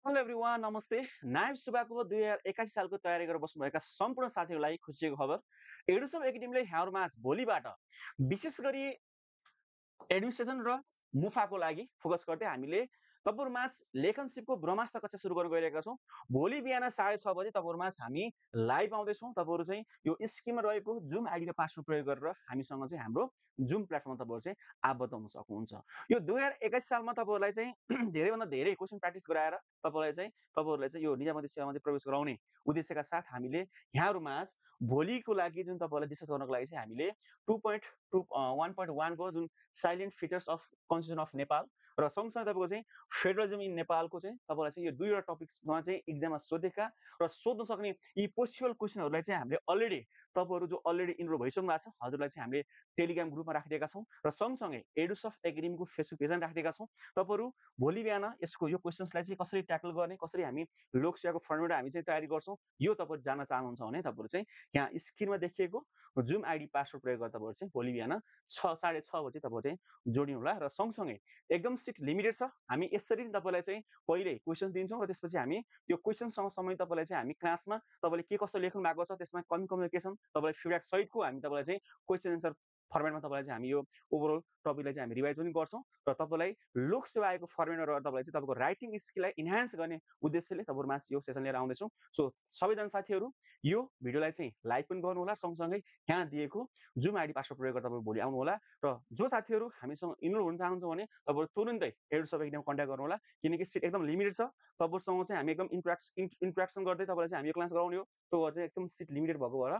Hello everyone, नमस्ते। नायब सुब्बाको 2081 सालको तयारी गरेर बस्नुभएका सम्पूर्ण साथीहरूलाई खुसीको खबर। एडुसब एकाडेमीले यहाँहरूमाझ भोलिबाट विशेष गरी एडमिनिस्ट्रेसन र मुफाको लागि फोकस गर्दै हामीले तपाईँहरूमाझ लेखन सिपको ब्रह्मास्त्र कक्षा सुरु गर्न गइरहेका छौँ। भोलि बिहान 6:30 बजे तपाईँहरूमाझ हामी लाइभ आउँदैछौँ। तपाईँहरू चाहिँ यो स्क्रिनमा रहेको जुम आइडी र पासवर्ड प्रयोग गरेर हामीसँग चाहिँ हाम्रो जुम प्लेटफर्ममा तपाईँहरू चाहिँ आबद्ध हुन सक्नुहुन्छ। यो 2021 सालमा तपाईँहरूलाई चाहिँ धेरैभन्दा धेरै क्वेसन प्र्याक्टिस गराएर तपाईँहरूलाई चाहिँ यो निजामती सेवामा चाहिँ प्रवेश गराउने उद्देश्यका साथ हामीले यहाँहरूमाझ भोलिको लागि जुन तपाईँहरूलाई डिस्कस गर्नको लागि चाहिँ हामीले 2.1.1 को जुन silent features of constitution of Nepal र सँगसँगै तपाईँको चाहिँ फेडरलिजम इन नेपालको चाहिँ तपाईँलाई चाहिँ यो दुईवटा टपिक्समा चाहिँ इक्जाममा सोधेका र सोध्न सक्ने यी पोसिबल क्वेसनहरूलाई चाहिँ हामीले अलरेडी तपाईँहरू जो अलरेडी इनरोल भइसक्नु भएको छ हजुरलाई चाहिँ हामीले टेलिग्राम ग्रुपमा राखिदिएका छौँ र सँगसँगै एडुसफ्ट एकाडेमीको फेसबुक पेजमा राखिदिएका छौँ। तपाईँहरू भोलि बिहान यसको यो क्वेसन्सलाई चाहिँ कसरी ट्याकल गर्ने, कसरी हामी लोकसेवाको फर्मेट हामी चाहिँ तयारी गर्छौँ, यो तपाईँहरू जान्न चाहनुहुन्छ भने तपाईँहरू चाहिँ यहाँ स्क्रिनमा देखिएको जुम आइडी पासवर्ड प्रयोग गर्दा तपाईँहरू चाहिँ भोलि बिहान 6:30 बजे तपाईँहरू चाहिँ जोड्नु होला। र सँगसँगै एकदम सिट लिमिटेड छ। हामी यसरी तपाईँलाई चाहिँ पहिले क्वेसन दिन्छौँ र त्यसपछि हामी त्यो क्वेसनसँग समय तपाईँलाई चाहिँ हामी क्लासमा तपाईँले के कस्तो लेख्नु भएको छ त्यसमा कम्युनिकेसन तपाईँलाई फिडब्याक सहितको हामी तपाईँलाई चाहिँ क्वेसन एन्सर फर्मेटमा तपाईँलाई चाहिँ हामी यो ओभरअल टपिकलाई चाहिँ हामी रिभाइज पनि गर्छौँ र तपाईँलाई लोकसेवा आयोगको फर्मेटमा रहेर तपाईँलाई चाहिँ तपाईँको राइटिङ स्किललाई इन्हान्स गर्ने उद्देश्यले तपाईँहरूमा यो सेसन लिएर आउँदैछौँ। सो सबैजना साथीहरू यो भिडियोलाई चाहिँ लाइक पनि गर्नुहोला, सँगसँगै यहाँ दिएको जुम आइडी पासवर्ड प्रयोग गरेर तपाईँ भोलि आउनुहोला। र जो साथीहरू हामीसँग इनरोल हुन चाहनुहुन्छ भने तपाईँहरू तुरुन्तै एडुसब एकाडेमी कन्ट्याक्ट गर्नुहोला, किनकि सिट एकदम लिमिटेड छ। तपाईँहरूसँग चाहिँ हामी एकदम इन्ट्रेक्सन गर्दै तपाईँलाई चाहिँ हामी यो क्लास गराउने हो। त्यो चाहिँ एकदम सिट लिमिटेड भएको भएर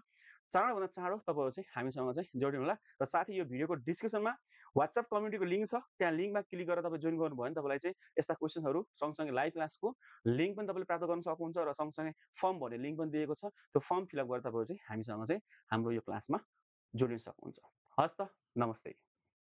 चाँडोभन्दा चाँडो तपाईँहरू चाहिँ हामीसँग चाहिँ जोडिनु होला। र साथै यो भिडियोको डिस्क्रिप्सनमा वाट्सएप कम्युनिटीको लिङ्क छ, त्यहाँ लिङ्कमा क्लिक गरेर तपाईँ जोइन गर्नुभयो भने तपाईँलाई चाहिँ यस्ता क्वेसनहरू सँगसँगै लाइभ क्लासको लिङ्क पनि तपाईँले प्राप्त गर्न सक्नुहुन्छ र सँगसँगै फर्म भन्ने लिङ्क पनि दिएको छ। त्यो फर्म फिलअप गरेर तपाईँहरू चाहिँ हामीसँग चाहिँ हाम्रो यो क्लासमा जोडिन सक्नुहुन्छ। हस् त, नमस्ते।